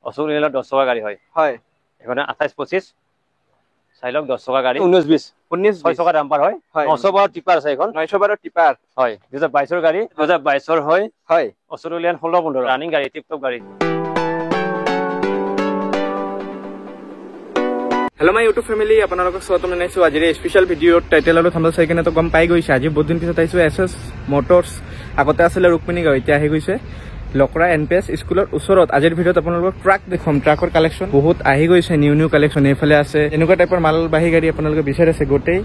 অশোক লেল্যান্ডৰ 10 টকা গাড়ী হয় হয় এখানে 28 25 চাইলক 10 টকা গাড়ী 19 20 6 টকা ডাম্পাৰ হয় 912 টিপাৰ আছে এখন 912 টিপাৰ হয় 2022 ৰ গাড়ী 2022 ৰ হয় হয় অশোক লেল্যান্ড 16 15 ৰানিং গাড়ী টিপটপ গাড়ী हेलो माय यूट्यूब फैमिली আপোনালোকক স্বাগতম জনাইছো আজিৰ এই স্পেশাল ভিডিঅ'ত টাইটেল আৰু থাম্বনেল চাই কিনে তো গম পাই গৈছে আজি বহুত দিন পিছত আইছো এসএস মোটৰছ আগতে আছিল ৰুকমিনী গাঁও এতিয়া আহি গৈছে লকৰা এনপিএস স্কুলৰ ওচৰত আজিৰ ভিডিঅ'ত আপোনালোকক ট্ৰাক দেখুৱাম ট্ৰাকৰ কালেকশ্যন বহুত আহি গৈছে নিউ কালেকশ্যন এইফালে আছে এনেকুৱা টাইপৰ মালবাহী গাড়ী আপোনালোকে বিচাৰি আছে গোটেই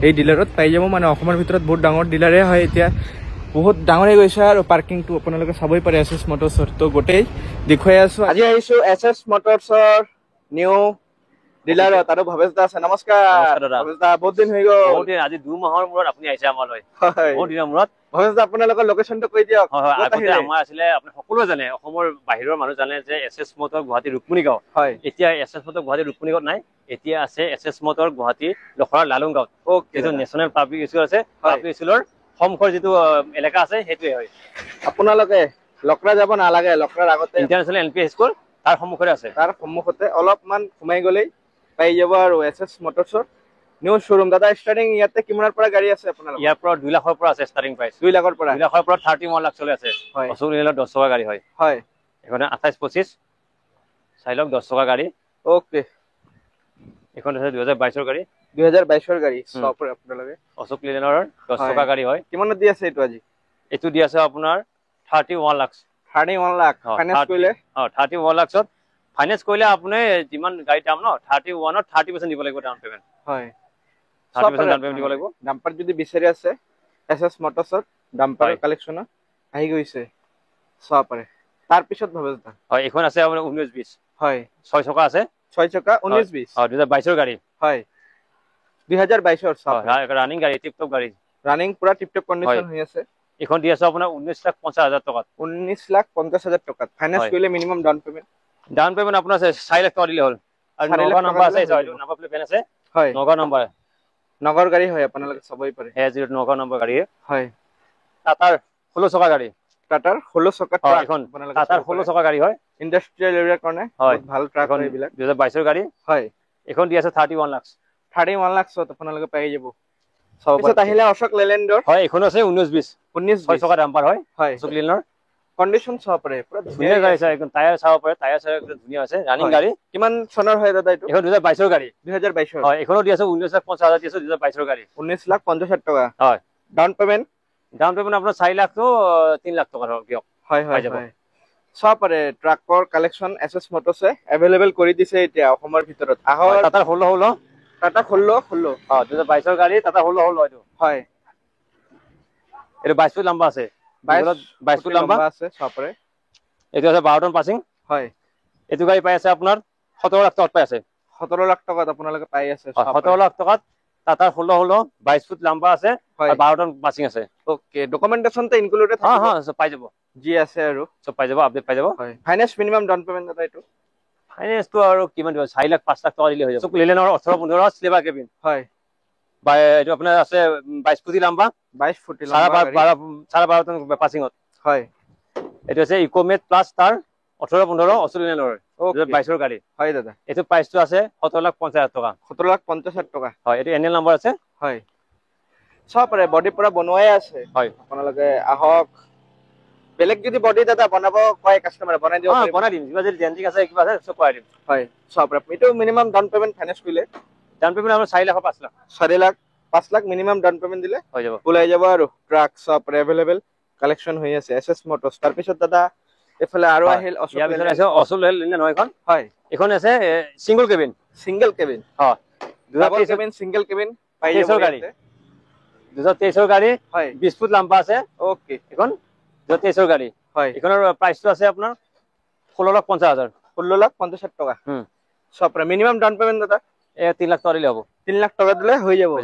এই ডিলাৰত পাই যাব মানে অসমৰ ভিতৰত বহুত ডাঙৰ ডিলাৰে হয় এতিয়া বহুত ডাঙৰ হৈ গৈছে আৰু পাৰ্কিংটো আপোনালোকে চাবই পাৰে এসএস মোটৰছৰ তো গোটেই দেখুৱাই আছো আজি আহিছো এসএস মোটৰছৰ নিউ ডিলাৰ তাৰো ভৱেশ দা আছে নমস্কাৰ ভৱেশ দা বহুত দিন হৈ গ'ল বহুত দিন আজি 2 মাহৰ মূৰত আপুনি আহিছে আমালৈ বহুত দিনৰ মূৰত ভৱেশ দা আপোনালোকৰ লোকেশনটো কৈ দিয়ক হয় আগতে আমাৰ আছিল আপুনি সকলোৱে জানে অসমৰ বাহিৰৰ মানুহ জানে যে এসএস মোটৰ গুৱাহাটী ৰুকমিনী গাঁও হয় এতিয়া এসএস মোটৰ গুৱাহাটী ৰুকমিনী গাঁও নাই এতিয়া আছে এসএস মোটৰ গুৱাহাটী লখৰা লালুং গাঁও এইটো নেশনেল পাব্লিক স্কুল আছে পাব্লিক স্কুলৰ সমখৰ যেটো এলেকা আছে হেতুৱে হয় আপোনালোকে লখৰা যাব নালাগে লখৰাৰ আগতে ইন্টাৰনেশনেল এলপি স্কুল তাৰ সমখৰে আছে তাৰ সমখতে অলপমান ঘুমাই গলেই পাই যাব আৰু এসএস মোটৰছৰ নিউ শোৰুম দাদা স্টাৰ্টিং ইয়াতে কিমানৰ পৰা গাড়ী আছে আপোনালোকৰ ইয়াৰ পৰা 2 লাখৰ পৰা আছে স্টাৰ্টিং প্ৰাইস 2 লাখৰ পৰা 2 লাখৰ পৰা 31 লাখ চলি আছে অশোক লেল্যান্ড 10 টকা গাড়ী হয় হয় এখানে 28 25 চাইলক 10 টকা গাড়ী ওকে এখন আছে 2022 ৰ গাড়ী 2022 ৰ গাড়ী সব আপোনালোকে অশোক লেল্যান্ডৰ 10 টকা গাড়ী হয় কিমানত দি আছে এটো আজি এটো দি আছে আপোনাৰ 31 লাখ 31 লাখ ফাইনান্স কৰিলে 31 লাখত ফাইনান্স কৰিলে আপুনি যিমান গাড়ী দাম ন 31 ত 30% দিব লাগিব ডাউন পেমেন্ট হয় 30% ডাউন পেমেন্ট দিব লাগিব ডাম্পাৰ যদি বিচাৰি আছে এসএস মোটৰছৰ ডাম্পাৰ কালেকচন আহি গৈছে সব পাৰে তাৰ পিছত ভৱেশ দা হয় এখন আছে আপোনাৰ 19 20 হয় 6 চকা আছে 6 চকা 19 20 হয় 2022 ৰ গাড়ী হয় 2022 ৰ সব ৰানিং গাড়ী টিপটপ গাড়ী ৰানিং পুৰা টিপটপ কন্ডিশন হৈ আছে এখন দি আছে আপোনাৰ 19,50,000 টকা 19,50,000 টকা ফাইনান্স কৰিলে মিনিমাম ডাউন পেমেন্ট আপোনাৰ 4 লাখ টকা দিলে হ'ল আৰু নগৰ নম্বৰ আছে নম্বৰ প্লেট পেন আছে হয় নগৰ গাড়ী হয় আপোনালোকে সবই পাৰে A0 নগৰ নম্বৰ গাড়ী হয় টাটাৰ 16 চকা গাড়ী টাটাৰ 16 চকা ট্ৰাক এখন টাটাৰ 16 চকা গাড়ী হয় ইন্ডাষ্ট্ৰিয়েল এৰিয়াৰ কাৰণে বহুত ভাল ট্ৰাক হয় এইবিলাক 2022 ৰ গাড়ী হয় এখন দি আছে 31 লাখ আপোনালোকে পাই যাব সবপিছত আহিলে অশোক লেল্যান্ডৰ হয় এখন আছে 19 20 6 চকা ডাম্পাৰ হয় অশোক লেল্যান্ডৰ কন্ডিশন চাব পাৰে পুৰা ধুনীয়া গাড়ী আছে একদম টায়াৰ চাব পাৰে টায়াৰ চাই একদম ধুনীয়া আছে ৰানিং গাড়ী কিমান চনৰ হয় দাদা এইটো এখন 2022 ৰ গাড়ী 2022 হয় এখনো দি আছে 19,50,000 দি আছে 2022 ৰ গাড়ী 19,50,000 টকা হয় ডাউন পেমেন্ট আপোনাৰ 4 লাখ তো 3 লাখ টকা দিয়ক হয় সব পাৰে ট্ৰাকৰ কালেকচন এসএস মোটৰছে अवेलेबल কৰি দিছে এতিয়া অসমৰ ভিতৰত আহৰ টাটা 16 টাটা 16 2022 ৰ গাড়ী টাটা 16 এইটো হয় এটো 22 ফুট লম্বা আছে 22 ফুট লম্বা আছে সব পাৰে এটো আছে 12 টন পাসিং হয় এটো গাড়ী পাই আছে আপোনাৰ 17 লাখ টকাত পাই আছে 17 লাখ টকাত আপোনালোকে পাই আছে 17 লাখ টকাত টাটা 16 22 ফুট লম্বা আছে আৰু 12 টন পাসিং আছে ওকে ডকুমেন্টেশন তে ইনক্লুডেড থাকিব সব পাই যাব জি আছে আৰু সব পাই যাব আপডেট পাই যাব হয় ফাইনান্স মিনিমাম ডাউন পেমেন্ট দাদা এইটো ফাইনান্স তো আৰু কিমান দিব 4 লাখ 5 লাখ টকা দিলে হৈ যাব লেল্যান্ডৰ 18 15 স্লেভাৰ কেবিন হয় বাই এটো আপোনাৰ আছে 22 ফুট লম্বা 22 ফুট লম্বা 12 টন পাসিংত হয় এটো আছে ইকোমেট প্লাস তাৰ 18 15 অশোক লেল্যান্ডৰ 2022 ৰ গাড়ী হয় দাদা এটো প্ৰাইসটো আছে 17,50,000 টকা 17,50,000 টকা হয় এটো এনএল নম্বৰ আছে হয় সব পাৰে বডি পুৰা বনোৱাই আছে হয় আপোনালোকে আহক বেলেগ যদি বডি দাদা বনাব কয় কাস্টমাৰ বনাই দিও বনাই দিম কিবা যদি জেন্টিক আছে কিবা আছে সব কৰাই দিম হয় সব এটো মিনিমাম ডাউন পেমেন্ট ফাইনান্স কৰিলে ডাউন পেমেন্ট আমাৰ 4 lakh 5 lakh 4 lakh 5 lakh minimum down payment দিলে হৈ যাব ওলাই যাব আৰু ট্ৰাক সব अवेलेबल কালেকচন হৈ আছে এসএস মোটৰছ তাৰ পিছত দাদা এফালে আৰু আহিল অশোক লেল্যান্ড হয় এখন আছে সিঙ্গল কেবিন হয় 2023 সিঙ্গল কেবিন পাই যাব গাড়ী 2023 ৰ গাড়ী হয় 20 ফুট লম্বা আছে ওকে এখন 2023 ৰ গাড়ী হয় এখনৰ প্ৰাইসটো আছে আপোনাৰ 16,50,000 টকা সব মিনিমাম ডাউন পেমেন্ট দাদা 3 লাখ টকা দিলে হ'ব 3 লাখ টকা দিলে হৈ যাব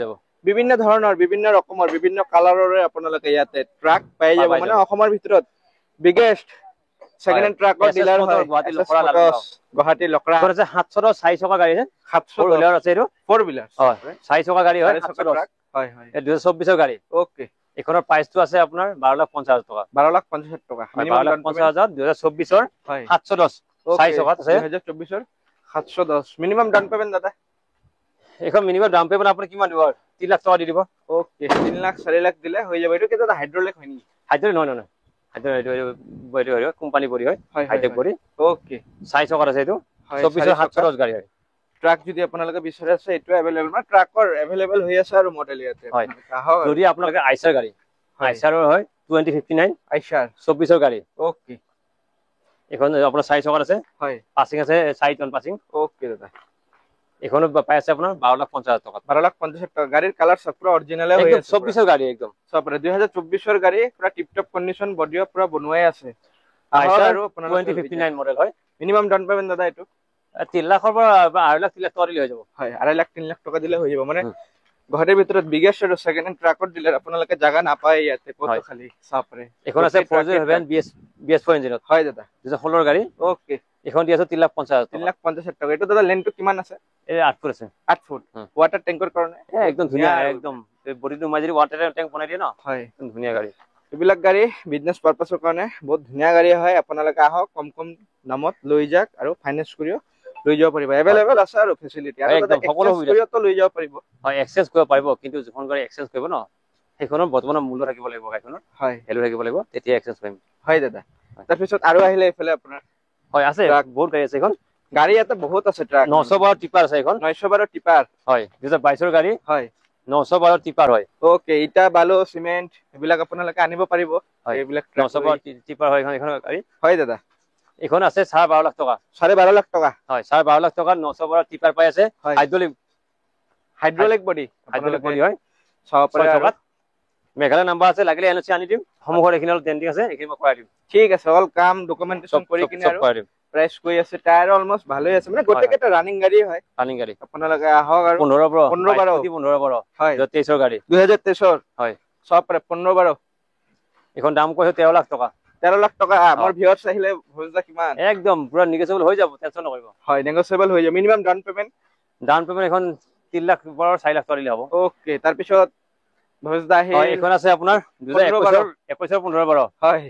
বিভিন্ন ধৰণৰ বিভিন্ন ৰকমৰ বিভিন্ন কালাৰৰে আপোনালোকে ইয়াতে ট্ৰাক পাই যাব মানে অসমৰ ভিতৰত বিগেষ্ট সেকেন্ড হ্যান্ড ট্ৰাকৰ ডিলাৰ হয় গুৱাহাটী লকৰা আছে 700 4 চকা গাড়ী আছে 700 হুইলাৰ আছে এটো 4 হুইলাৰ হয় 4 চকা গাড়ী হয় 700 ট্ৰাক হয় 2024 ৰ গাড়ী ওকে এখনৰ প্ৰাইসটো আছে আপোনাৰ 12,50,000 টকা 12,50,000 টকা মিনিমাম 12,50,000 2024 ৰ 710 4 চকাত আছে 2024 ৰ 710 মিনিমাম ডাউন পেমেন্ট দাদা এখন মিনিমাম ডাউন পেমেন্ট আপুনি কিমান দিব 3 লাখ টকা দি দিব ওকে 3 লাখ 4 লাখ দিলে হৈ যাব এইটো কেটা হাইড্ৰলিক হয় নেকি হাইড্ৰলিক নহয় হাইড্ৰলিক কোম্পানী পৰি হয় হাইটেক পৰি ওকে 4 চকাত আছে এইটো 24 710 গাড়ী হয় ট্ৰাক যদি আপোনালোকে বিচাৰে আছে এটো अवेलेबल না ট্ৰাকৰ अवेलेबल হৈ আছে আৰু মডেল ইয়াতে যদি আপোনালোকে আইচাৰ গাড়ী আইচাৰৰ হয় 2059 আইচাৰ 24 ৰ গাড়ী ওকে এখন আপোনাৰ 4 চকাত আছে হয় পাসিং আছে 4 টন পাসিং ওকে দাদা এখনো পাই আছে আপোনাৰ 12,50,000 টাকা 12,50,000 টাকা গাড়ীৰ কালাৰ সব পুৰা অৰিজিনালে হৈ আছে 24 ৰ গাড়ী একদম সব 2024 ৰ গাড়ী পুৰা টিপ টপ কন্ডিশন বডিও পুৰা বনোৱাই আছে আইচাৰ 2059 মডেল হয় মিনিমাম ডাউন পেমেন্ট দাদা এটো 3 লাখৰ পৰা 2.5 লাখ 3 লাখ টকা দিলে হৈ যাব হয় 2.5 লাখ 3 লাখ টকা দিলে হৈ যাব মানে ঘৰৰ ভিতৰত বিগেষ্ট আৰু সেকেন্ড হ্যান্ড ট্ৰাকৰ দিলে আপোনালোকে জাগা নাপায় ইয়াতে কত খালি সাপৰে এখন আছে 407 BS4 ইঞ্জিনত হয় দাদা যে হলৰ গাড়ী ওকে এখন দি আছে 3,50,000 টাকা এটো দাদা লেনটো কিমান আছে এ 8 ফুট আছে 8 ফুট ওয়াটাৰ ট্যাঙ্কৰ কাৰণে একদম ধুনিয়া একদম বডিটো মাজৰি ওয়াটাৰ ট্যাঙ্ক বনাই দিয়ে ন হয় ধুনিয়া গাড়ী এবিলাক গাড়ী বিজনেস পাৰপাসৰ কাৰণে বহুত ধুনিয়া গাড়ী হয় আপোনালোকে আহক কম কম দামত লৈ যাক আৰু ফাইনান্স কৰিও লৈ যাব পাৰিব अवेलेबल আছে আৰু ফেসিলিটি আৰু একদম সকলো সুবিধা তো লৈ যাব পাৰিব হয় এক্সচেঞ্জ কৰিব পাৰিব কিন্তু যখন গাড়ী এক্সচেঞ্জ কৰিব ন সেইখনৰ বৰ্তমান মূল্য থাকিব লাগিব গাড়ীখনৰ হয় হেলু থাকিব লাগিব তেতিয়া এক্সচেঞ্জ কৰিম হয় দাদা তাৰ পিছত আৰু আহিলে এফালে আপোনাৰ হয় আছে বহুত গাড়ী আছে এখন গাড়ী এটা বহুত আছে ট্ৰাক 912 টিপাৰ আছে এখন 912 টিপাৰ হয় 2022 ৰ গাড়ী হয় 912 টিপাৰ হয় ওকে ইটা বালু সিমেন্ট এবিলাক আপোনালোকে আনিব পাৰিব এইবিলাক 912 টিপাৰ হয় এখন গাড়ী হয় দাদা এখন আছে 12.5 লাখ টাকা 12.5 লাখ টাকা হয় 12.5 লাখ টাকা 912 টিপাৰ পাই আছে হাইড্ৰলিক বডি হয় 6 টাকা মেঘালয় নাম্বাৰ আছে লাগিলে এনওসি আনি দিম সমুখৰ এখিনল টেন্ডিং আছে এখিনি মই কৰাই দিম ঠিক আছে অল কাম ডকুমেন্টেশন কৰি কিনে আৰু প্ৰাইস কই আছে টায়াৰ অলমোস্ট ভালোই আছে মানে গোটেকেটা ৰানিং গাড়ি হয় ৰানিং গাড়ি আপোনালোকে আহক আৰু 15 হয় 23 ৰ গাড়ি 2023 হয় সব 15 এখন দাম কইছে 13 লাখ টাকা 13 লাখ টাকা আমাৰ ভিউয়াৰ্স আহিলে ভজা কিমান একদম পুৰা নেগোশিয়েবল হৈ যাব টেনশন নকৰিব হয় নেগোশিয়েবল হৈ যাব মিনিমাম ডাউন পেমেন্ট এখন 3 লাখ পৰা 4 লাখ কৰিলে হ'ব ওকে তাৰ পিছত ভজা আহি হয় এখন আছে আপোনাৰ 2021 হয়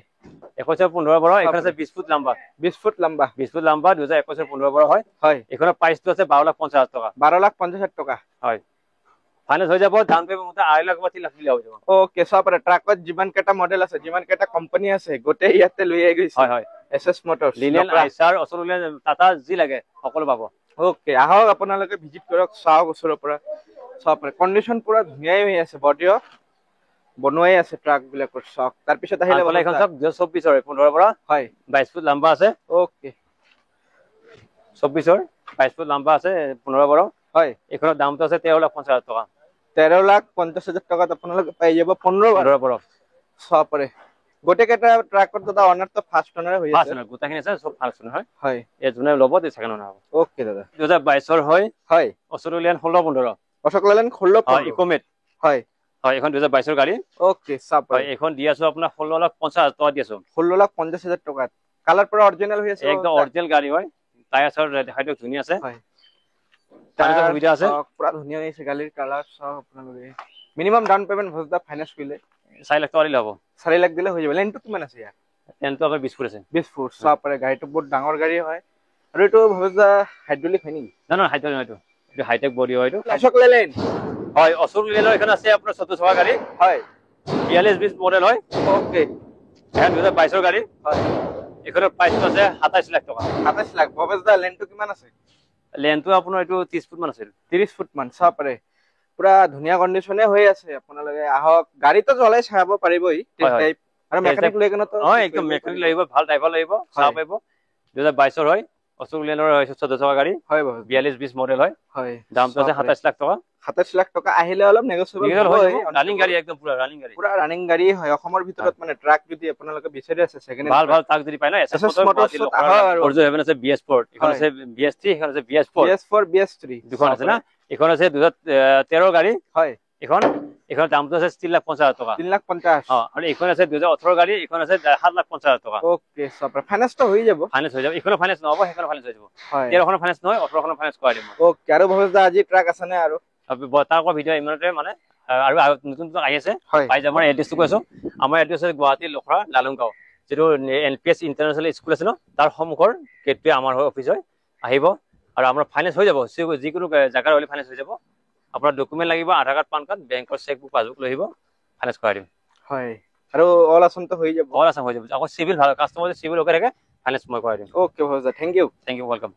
21 এখন আছে 20 ফুট লম্বা 20 ফুট লম্বা 2021 15 হয় হয় এখন প্রাইসটো আছে 12,50,000 টাকা 12,50,000 টাকা হয় ফাইনান্স হৈ যাব ডাউন পেমেন্ট মতে 2 লাখ বা 3 লাখ দিলে হৈ যাব ওকে সবৰে ট্ৰাকত জীবন কেটা মডেল আছে জীবন কেটা কোম্পানী আছে গোটে ইয়াতে লৈ আই গৈছে হয় হয় এসএস মোটৰছ লিনিয়ান আইচাৰ অসৰুলিয়ান টাটা জি লাগে সকলো পাব ওকে আহক আপোনালোকে ভিজিট কৰক চাওক ওচৰৰ পৰা সবৰে কন্ডিশন পুৰা ধুনিয়াই হৈ আছে বডিও বনোৱাই আছে ট্ৰাক বিলাকৰ সক তাৰ পিছত আহিলে বলে এখন সব 24 ৰ 15 পৰা হয় 22 ফুট লম্বা আছে ওকে 24 ৰ 22 ফুট লম্বা আছে 15 পৰা হয় এখনৰ দামটো আছে 13,50,000 টাকা 13,50,000 টাকাত আপোনালোকে পাই যাব 15 পৰা সপৰে গোটে কেটা ট্ৰাকৰ দাদা অনাৰ তো ফাৰ্স্ট অনাৰ হৈ আছে ফাৰ্স্ট অনাৰ গোটাখিনি আছে সব ফাৰ্স্ট অনাৰ হয় হয় এই জুনে ল'ব তে সেকেন্ড অনাৰ হ'ব ওকে দাদা 2022 ৰ হয় হয় অস্ট্ৰেলিয়ান 16 অস্ট্ৰেলিয়ান 16 ইকোমেট হয় হয় এখন 2022 ৰ গাড়ী ওকে সব হয় এখন দি আছো আপোনাৰ 16,50,000 টাকা দি আছো 16,50,000 টাকা কালাৰ পুৰা অৰিজিনাল হৈ আছে একদম অৰিজিনাল গাড়ী হয় টায়াৰ দেখাইটো ধুনিয়া আছে হয় টায়াৰ সুবিধা আছে পুৰা ধুনিয়া আছে গাড়ীৰ কালাৰ সব আপোনালোকে মিনিমাম ডাউন পেমেন্ট ভজদা ফাইনান্স কৰিলে 4 লাখ টকা দিলে হ'ব 4 লাখ দিলে হৈ যাব লেনটো কিমান আছে ইয়াৰ লেনটো আপোনাৰ 20 ফুট আছে 20 ফুট সবৰে গাড়ীটো বহুত ডাঙৰ গাড়ী হয় আৰু এটো ভজদা হাইড্ৰলিক হয় নেকি না হাইড্ৰলিক নহয় এটো হাইটেক বডি হয় এটো অশোক লেলেন হয় অশোক লেলেন এখানে আছে আপোনাৰ 14 চকা গাড়ী হয় 4220 মডেল হয় ওকে এখন 2022 ৰ গাড়ী হয় এখনৰ প্রাইসটো আছে 27 লাখ টাকা 27 লাখ ভজদা লেনটো কিমান আছে লেনটো আপোনাৰ এটো 30 ফুট মান আছে 30 ফুট মান সবৰে পুরা ধুনিয়া কন্ডিশনে হৈ আছে আপোনালোকে আহক গাড়ী তো চলাই চাব পাৰিবই টেস্ট টাইপ আৰু মেকানিক লৈ কেনে তো হয় একদম মেকানিক লাগিব ভাল ড্ৰাইভাৰ লাগিব চাব পাৰিব 2022 ৰ হয় অস্ট্ৰেলিয়ানৰ 14 চকা গাড়ী হয় 4220 মডেল হয় হয় দামটো আছে 27 লাখ টাকা 27 লাখ টাকা আহিলে অলপ নেগোশিয়েবল হয় রানিং গাড়ী একদম পুরা রানিং গাড়ী হয় অসমৰ ভিতৰত মানে ট্ৰাক যদি আপোনালোকে বিচাৰি আছে সেকেন্ড ভাল ট্ৰাক যদি পায় না এসএস মোটৰছ অৰজো হেভেন আছে BS4 এখন আছে BS3 এখন আছে BS4 দুখন আছে না এখন আছে 2013 গাড়ী হয় এখন দামটো আছে 3,50,000 টাকা 3,50,000 আৰু এখন আছে 2018 গাড়ী এখন আছে 7,50,000 টাকা ওকে সব ফাইনান্স তো হৈ যাব এখন ফাইনান্স নহব এখন ফাইনান্স হৈ যাব 13 খন ফাইনান্স নহয় 18 খন ফাইনান্স কৰাই দিম ওকে আৰু ভজদা আজি ট্ৰাক আছে নে আৰু বতাকৰ ভিডিও ইমানতে মানে আৰু নতুন আহি আছে পাই যাব আমাৰ এড্ৰেছটো কৈছো আমাৰ এড্ৰেছ আছে গুৱাহাটী লখৰা লালুংগাঁও যিটো NPS ইণ্টাৰনেশ্যনেল স্কুল আছে ন তাৰ সন্মুখৰ গেটটোৱে আমাৰ অফিচ হয় আহিব আৰু আমাৰ ফাইনেন্স হৈ যাব যিকোনো জাগাৰ হ'লে ফাইনেন্স হৈ যাব আপোনাৰ ডকুমেণ্ট লাগিব আধাৰ কাৰ্ড পান কাৰ্ড বেংকৰ চেকবুক পাছবুক লৈ আহিব ফাইনেন্স কৰাই দিম হয় আৰু অল আসামটো হৈ যাব অল আসাম হৈ যাব আকৌ চিভিল ভাল কাষ্টমাৰ চিভিল ওকে থাকে ফাইনেন্স মই কৰাই দিম ওকে ভাউজা থ্যাংক ইউ ৱেলকাম